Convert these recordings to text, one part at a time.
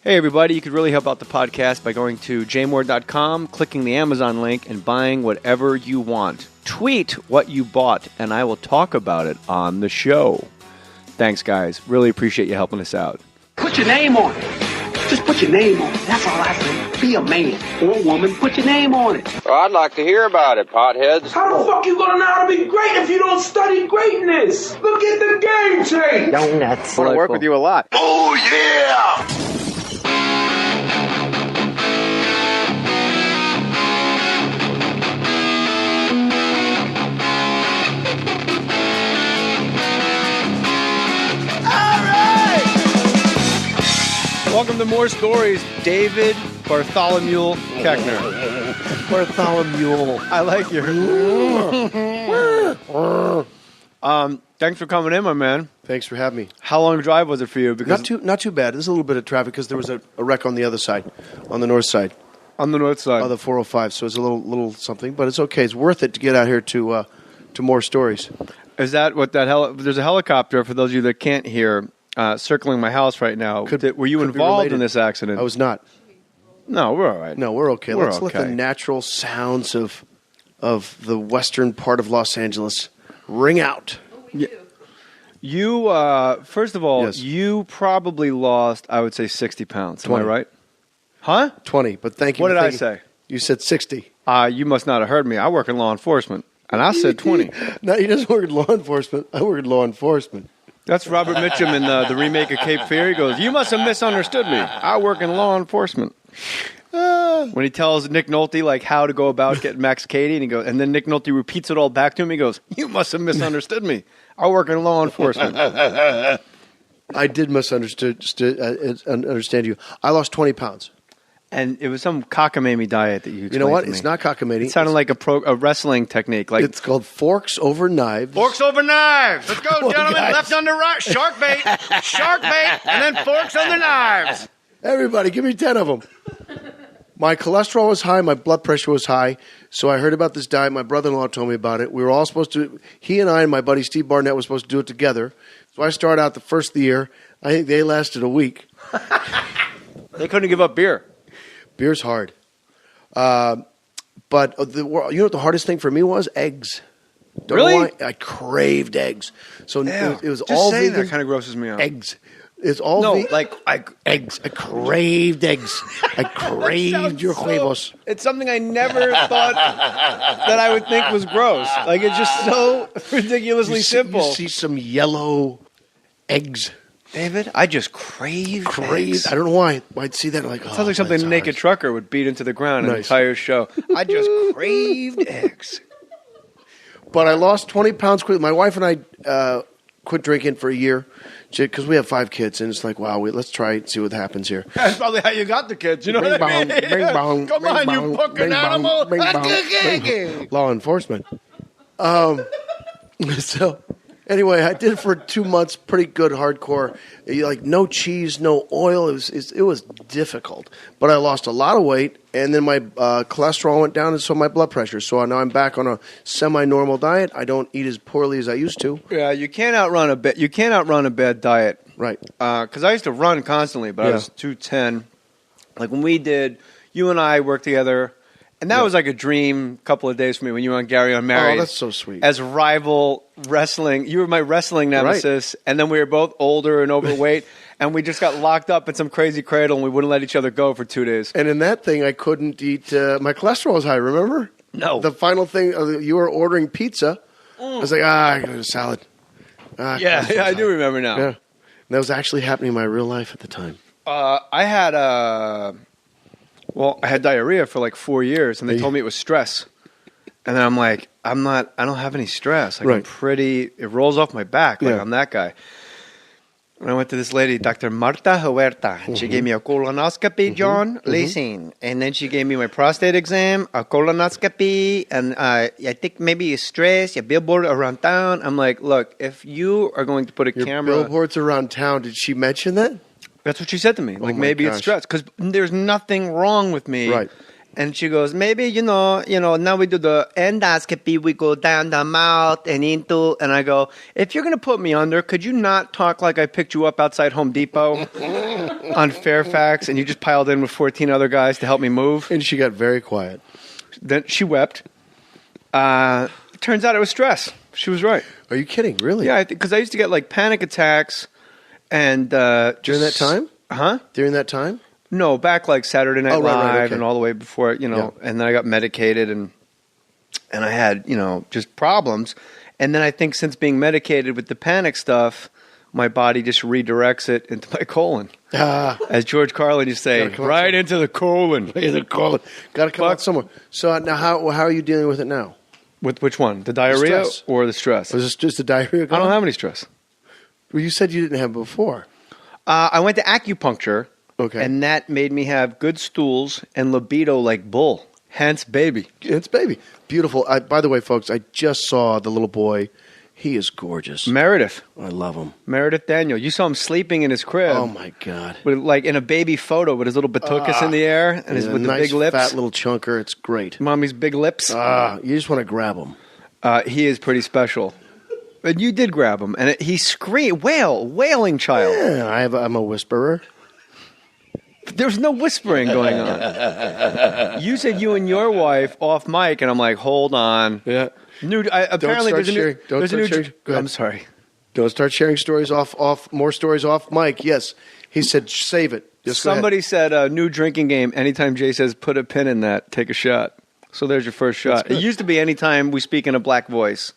Hey, everybody, you could really help out the podcast by going to jmohr.com, clicking the Amazon link, and buying whatever you want. Tweet what you bought, and I will talk about it on the show. Thanks, guys. Really appreciate you helping us out. Put your name on it. Just put your name on it. That's all I say. Be a man or a woman. Put your name on it. Well, I'd like to hear about it, potheads. How the fuck you gonna know how to be great if you don't study greatness? Look at the game tape. Donuts. I want to work with you a lot. Oh, yeah! Welcome to More Stories, David Bartholomew Koechner. Bartholomew. I like your... Thanks for coming in, my man. Thanks for having me. How long a drive was it for you? Because Not too bad. There's a little bit of traffic because there was a wreck on the other side, on the north side on the north side. of the 405. So it's a little something, but it's okay. It's worth it to get out here to More Stories. Is that what that there's a helicopter, for those of you that can't hear, circling my house right now. Were you involved in this accident? I was not. No, we're all right. No, we're okay. Let's let okay. the natural sounds of the western part of Los Angeles ring out. You, first of all, Yes. you probably lost, I would say, 60 pounds. Am 20. I right? Huh? 20, but thank you. What for did I thinking- say? You said 60. You must not have heard me. I work in law enforcement, and I said 20. No, he doesn't work in law enforcement. I work in law enforcement. That's Robert Mitchum in the remake of Cape Fear. He goes, "You must have misunderstood me. I work in law enforcement." When he tells Nick Nolte like how to go about getting Max Cady, and then Nick Nolte repeats it all back to him. He goes, "You must have misunderstood me. I work in law enforcement." I did understand you. I lost 20 pounds. And it was some cockamamie diet that you explained You know what? to me. It's not cockamamie. It sounded like a wrestling technique. Like It's called forks over knives. forks over knives. Let's go, Come on, gentlemen. guys. Left under right. Shark bait, and then forks under knives. Everybody, give me 10 of them. My cholesterol was high. My blood pressure was high. So I heard about this diet. My brother-in-law told me about it. We were all supposed to, he and I and my buddy Steve Barnett were supposed to do it together. So I started out the first of the year. I think they lasted a week. They couldn't give up beer. Beer's hard. But you know what the hardest thing for me was? Eggs. Don't know Really? why. I craved eggs. So it was Just all saying vegan. that kind of grosses me out. Eggs. It's all No, vegan. like Eggs. I craved eggs. I craved your huevos. It's something I never thought that I would think was gross. Like, it's just so ridiculously simple. You see some yellow eggs. David, I just craved eggs. Craved. I don't know why. I'd see that like, Sounds like something a naked trucker would beat into the ground an Nice. entire show. I just craved eggs. But I lost 20 pounds quickly. My wife and I quit drinking for a year because we have 5 kids, and it's like, wow, let's try it and see what happens here. That's probably how you got the kids. You know what I mean? Bing bong, Come bing on, bong, you fucking bing bong, animal. bing bong, bing bong. Law enforcement. So anyway, I did it for 2 months, pretty good, hardcore. Like no cheese, no oil. It was difficult, but I lost a lot of weight, and then my cholesterol went down, and so my blood pressure. So now I'm back on a semi-normal diet. I don't eat as poorly as I used to. Yeah, you can't outrun a bit. You can't outrun a bad diet. Right. Because I used to run constantly, but I Yeah. was 210. Like when you and I worked together, and that was like a dream couple of days for me when you were on Gary Unmarried. Oh, that's so sweet. As rival wrestling. You were my wrestling nemesis, and then we were both older and overweight, and we just got locked up in some crazy cradle, and we wouldn't let each other go for 2 days. And in that thing, I couldn't eat. My cholesterol was high. Remember? No. The final thing, you were ordering pizza. I was like, I got a salad. Yeah, I do remember now. Yeah, and that was actually happening in my real life at the time. I had diarrhea for like 4 years, and they told me it was stress. And then I'm like, I don't have any stress. Like Right. it rolls off my back. Like Yeah. I'm that guy. And I went to this lady, Dr. Marta Huerta, and she gave me a colonoscopy, John. Listen. And then she gave me my prostate exam, a colonoscopy, and I think maybe it's stress, your billboard around town. I'm like, look, if you are going to put a Your camera... billboards around town. Did she mention that? That's what she said to me. Like, my maybe it's gosh. stress. Because there's nothing wrong with me. Right. And she goes, maybe, now we do the endoscopy. We go down the mouth and into, and I go, if you're going to put me under, could you not talk like I picked you up outside Home Depot on Fairfax and you just piled in with 14 other guys to help me move? And she got very quiet. Then she wept. Turns out it was stress. She was right. Are you kidding? Really? Yeah, because I used to get like panic attacks and during that time? Huh? During that time? No, back like Saturday Night Live okay. and all the way before, Yeah. and then I got medicated and I had, just problems. And then I think since being medicated with the panic stuff, my body just redirects it into my colon. As George Carlin used to say, right into the colon. Got to come out somewhere. So now how are you dealing with it now? With which one? The diarrhea stress. or the stress? Was this just the diarrhea? I don't have any stress. Well, you said you didn't have it before. I went to acupuncture. Okay. And that made me have good stools and libido like bull. Hence, baby. It's baby. Beautiful. By the way, folks, I just saw the little boy. He is gorgeous. Meredith. I love him. Meredith Daniel. You saw him sleeping in his crib. Oh, my God. With, like in a baby photo with his little batukas in the air and with the nice, big lips. fat little chunker. It's great. Mommy's big lips. You just want to grab him. He is pretty special. But you did grab him. And he screamed. Wailing child. Yeah, I'm a whisperer. There's no whispering going on. You said you and your wife off mic, and I'm like, hold on. Yeah. Apparently, there's a new. Don't start sharing. Go ahead. I'm sorry. Don't start sharing stories more stories off mic. Yes. He said, save it. Just go ahead. Somebody said a new drinking game. Anytime Jay says, put a pin in that, take a shot. So there's your first shot. It used to be anytime we speak in a black voice.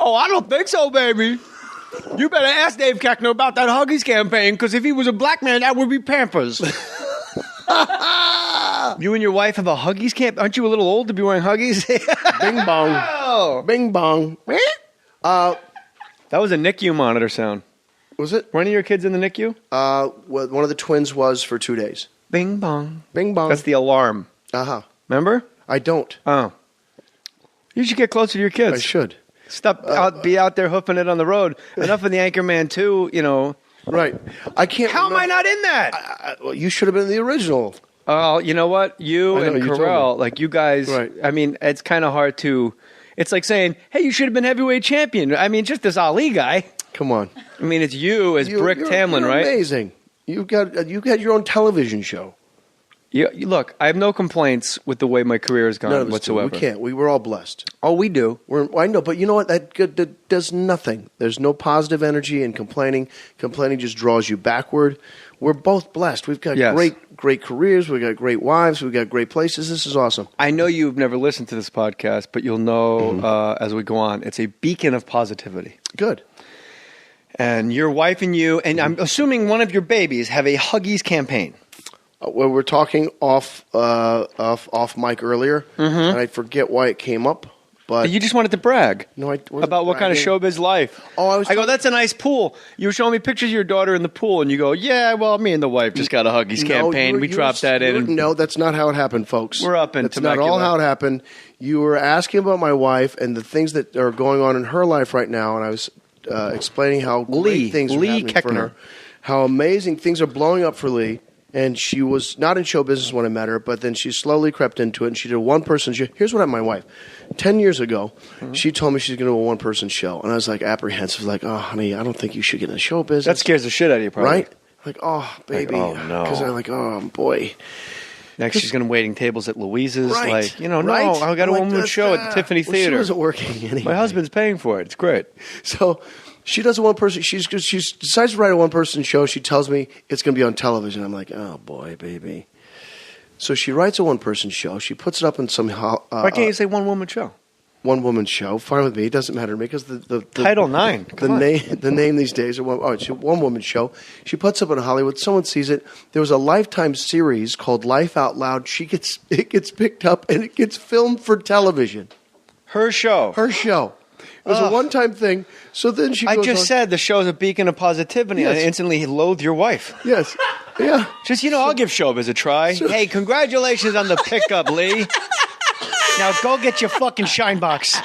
Oh, I don't think so, baby. You better ask Dave Koechner about that Huggies campaign, because if he was a black man, that would be Pampers. You and your wife have a Huggies camp? Aren't you a little old to be wearing Huggies? Bing bong. Oh. Bing bong. That was a NICU monitor sound. Was it? Were any of your kids in the NICU? One of the twins was for 2 days. Bing bong. Bing bong. That's the alarm. Uh-huh. Remember? I don't. Oh. You should get closer to your kids. I should. Be out there hoofing it on the road. Enough of the Anchorman 2, Right. I can't. How am I not in that? Well, you should have been in the original. Oh, you know what? You I know, and you told Carell, me. like you guys, Right. I mean, it's kind of hard to, it's like saying, hey, you should have been heavyweight champion. I mean, just this Ali guy. Come on. I mean, it's you as Brick Tamlin, you're right? Amazing. You got your own television show. Look, I have no complaints with the way my career has None of gone us do. whatsoever. We can't. We were all blessed. Oh, we do. I know, but you know what? That does nothing. There's no positive energy in complaining. Complaining just draws you backward. We're both blessed. We've got great careers. We've got great wives. We've got great places. This is awesome. I know you've never listened to this podcast, but you'll know as we go on. It's a beacon of positivity. Good. And your wife and you, and I'm assuming one of your babies, have a Huggies campaign. Well, we're talking off mic earlier, and I forget why it came up. But You just wanted to brag. No, I wasn't about what kind of bragging. showbiz life. Oh, I go, that's a nice pool. You were showing me pictures of your daughter in the pool, and you go, yeah, well, me and the wife just got a Huggies campaign. We dropped that in. No, that's not how it happened, folks. We're up in That's not Temecula. all how it happened. You were asking about my wife and the things that are going on in her life right now, and I was explaining how great things are happening for Koechner. her, how amazing things are blowing up for Lee. And she was not in show business when I met her, but then she slowly crept into it, and she did a one-person show. Here's what happened to my wife. 10 years ago, she told me she's going to do a one-person show, and I was like apprehensive, like, oh, honey, I don't think you should get in the show business. That scares the shit out of you, probably. Right? Like, oh, baby. Like, oh, no. Because I'm like, oh, boy. Next, she's going to waiting tables at Louise's. Right. Like, no, Right. I got a I'm like, one-woman show at the Tiffany well, Theater. She wasn't working anyway. My husband's paying for it. It's great. So she does a one-person. She decides to write a one-person show. She tells me it's going to be on television. I'm like, oh boy, baby. So she writes a one-person show. She puts it up in some Why can't you say one-woman show? one-woman show. Fine with me. It doesn't matter to me because the Title IX. The name these days are it's a one-woman show. She puts up in Hollywood. Someone sees it. There was a Lifetime series called Life Out Loud. It gets picked up and it gets filmed for television. Her show. Her show. It was a one-time thing. So then she goes I just on- said the show's a beacon of positivity, and I Yes. instantly loathe your wife. Yes. Yeah. Just, I'll give showbiz a try. Hey, congratulations on the pickup, Lee. Now go get your fucking shine box.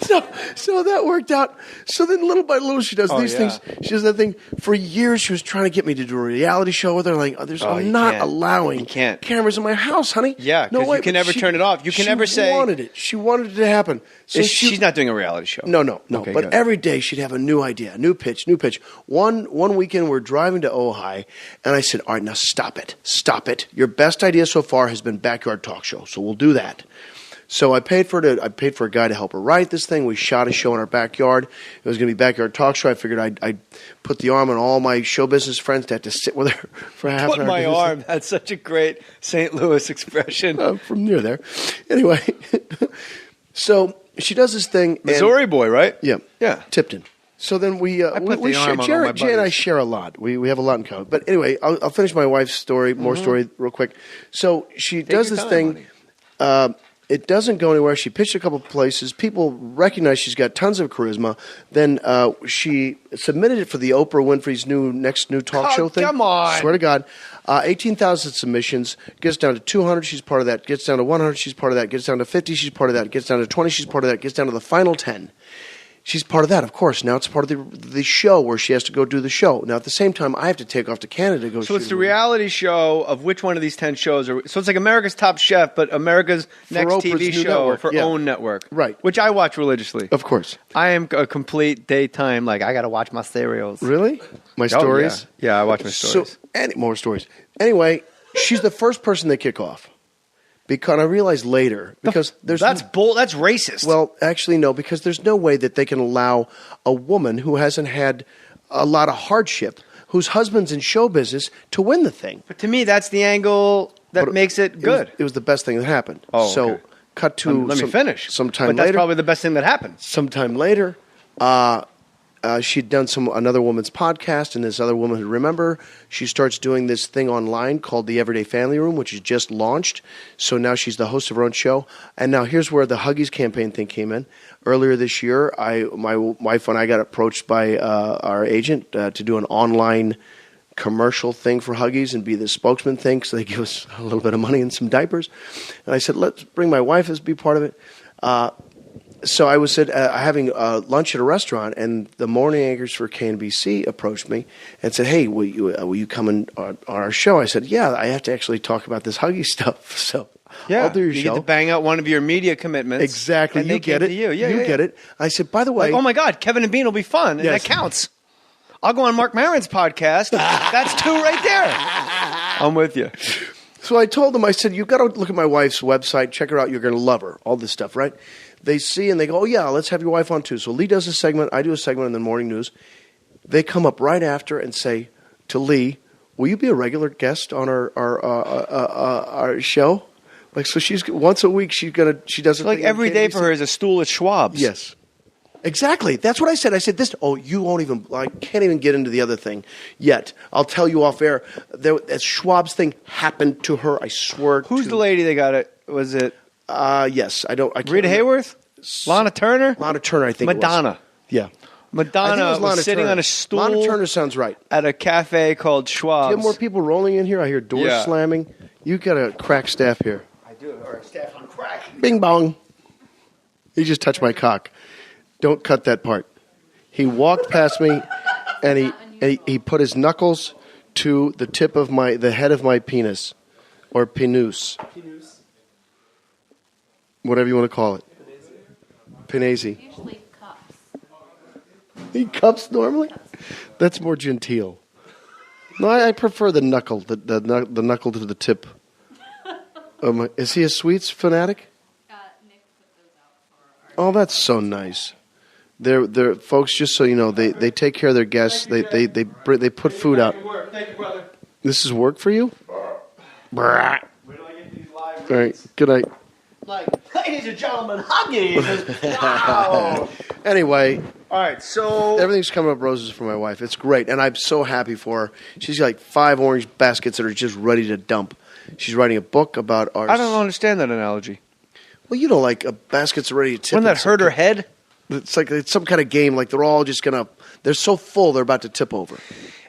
So that worked out. So then little by little she does these things. She does that thing. For years she was trying to get me to do a reality show with her. Like, I'm not allowing cameras in my house, honey. Yeah, because you can never turn it off. You can never say... She wanted it to happen. So she's not doing a reality show. No. Okay, but good. every day she'd have a new idea, a new pitch. One weekend we're driving to Ojai, and I said, all right, now stop it. Your best idea so far has been backyard talk show, so we'll do that. So I paid for a guy to help her write this thing. We shot a show in our backyard. It was going to be backyard talk show. I figured I'd put the arm on all my show business friends to have to sit with her for half an hour. Put my arm. That's such a great St. Louis expression. From near there. Anyway, so she does this thing. Missouri boy, right? Yeah. Tipton. So then we share. Jay and I share a lot. We have a lot in common. But anyway, I'll finish my wife's story, more story real quick. So she does this thing. It doesn't go anywhere. She pitched a couple places. People recognize she's got tons of charisma. Then she submitted it for the Oprah Winfrey's next new talk show thing. Come on. Swear to God. 18,000 submissions. Gets down to 200, she's part of that. Gets down to 100, she's part of that. Gets down to 50, she's part of that. Gets down to 20, she's part of that. Gets down to the final 10. She's part of that, of course. Now it's part of the show where she has to go do the show. Now at the same time, I have to take off to Canada to go. So it's the reality show of which one of these 10 shows are. So it's like America's Top Chef, but America's next TV show for OWN network, right? Which I watch religiously. Of course, I am a complete daytime. Like I got to watch my serials. Really, my stories? Yeah, I watch my stories. So more stories. Anyway, she's the first person they kick off. Because I realized later, because that's racist. Well, actually, no, because there's no way that they can allow a woman who hasn't had a lot of hardship, whose husband's in show business, to win the thing. But to me, that's the angle that makes it good. It was the best thing that happened. Oh, so okay. Cut to let me finish. Sometime but later, that's probably the best thing that happened. Sometime later, she'd done another woman's podcast, and this other woman, remember, she starts doing this thing online called the Everyday Family Room, which is just launched. So now she's the host of her own show. And now here's where the Huggies campaign thing came in. Earlier this year, my wife and I got approached by our agent to do an online commercial thing for Huggies and be the spokesman thing, so they give us a little bit of money and some diapers. And I said, let's bring my wife as be part of it. So I was having lunch at a restaurant, and the morning anchors for KNBC approached me and said, "Hey, will you come on our show?" I said, "Yeah, I have to actually talk about this Huggy stuff." So I'll do your show. You get to bang out one of your media commitments. Exactly, and you get it. You get it. I said, by the way, oh my God, Kevin and Bean will be fun, and that counts. I'll go on Mark Maron's podcast. That's 2 right there. I'm with you. So I told them, I said, "You've got to look at my wife's website. Check her out. You're going to love her. All this stuff, right?" They see and they go, "Oh, yeah, let's have your wife on too." So Lee does a segment. I do a segment in the morning news. They come up right after and say to Lee, "Will you be a regular guest on our show?" Like, so she's once a week. She does it like every day for her is a stool at Schwab's. Yes, exactly. That's what I said. I said this. Oh, you won't even. I can't even get into the other thing yet. I'll tell you off air. That Schwab's thing happened to her. I swear. Who's the lady they got it? Was it? Yes, I can't Rita Hayworth? Lana Turner? Lana Turner, I think Madonna. It was. Yeah. Madonna was sitting Turner. on a stool. Lana Turner sounds right. At a cafe called Schwab's. Do you have more people rolling in here? I hear doors slamming. You got a crack staff here. I do, or a staff on crack. Bing bong. He just touched my cock. Don't cut that part. He walked past me, and he put his knuckles to the tip of the head of my penis, or pinus. Whatever you want to call it. Pinese. Usually cups. He cups normally? That's more genteel. No, I prefer the knuckle, the knuckle to the tip. Is he a sweets fanatic? Nick put those out for our... Oh, that's so nice. They're folks. Just so you know, they take care of their guests. They put food out. Thank you, brother. This is work for you. Where do I get these live? All right. Good night. Ladies and gentlemen, Huggies. Wow. Anyway. All right, so everything's coming up roses for my wife. It's great, and I'm so happy for her. She's got like 5 orange baskets that are just ready to dump. She's writing a book about our... I don't understand that analogy. Well, you know, like baskets are ready to tip. Wouldn't that hurt her head? It's like it's some kind of game. Like they're all just gonna... They're so full, they're about to tip over.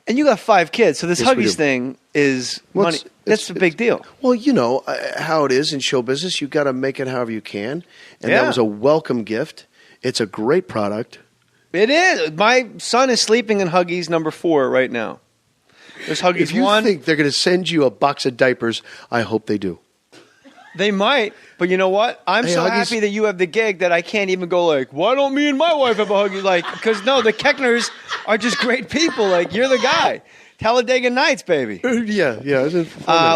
And you got 5 kids, so this Huggies thing is money. That's a big deal. Well, you know how it is in show business. You've got to make it however you can. And that was a welcome gift. It's a great product. It is. My son is sleeping in Huggies number 4 right now. There's Huggies If you 1. think they're going to send you a box of diapers, I hope they do. They might, but you know what? I'm Hey, so Huggies- happy that you have the gig that I can't even go like, why don't me and my wife have a Huggies? Like, because no, the Koechners are just great people. Like, you're the guy. Talladega Nights, baby. Yeah.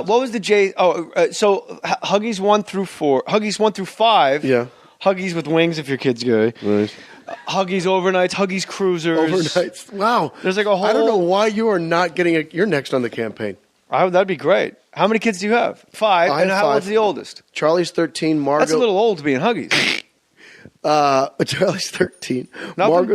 What was the J? Huggies 1 through 4, Huggies 1 through 5. Yeah. Huggies with wings if your kid's gay. Right. Huggies overnights, Huggies cruisers. Overnights. Wow. There's like a whole. I don't know why you are not getting You're next on the campaign. That'd be great. How many kids do you have? 5. I And have how 5. old's the oldest? Charlie's 13. Margot. That's a little old to be in Huggies. Charlie's 13. Nothing? Margot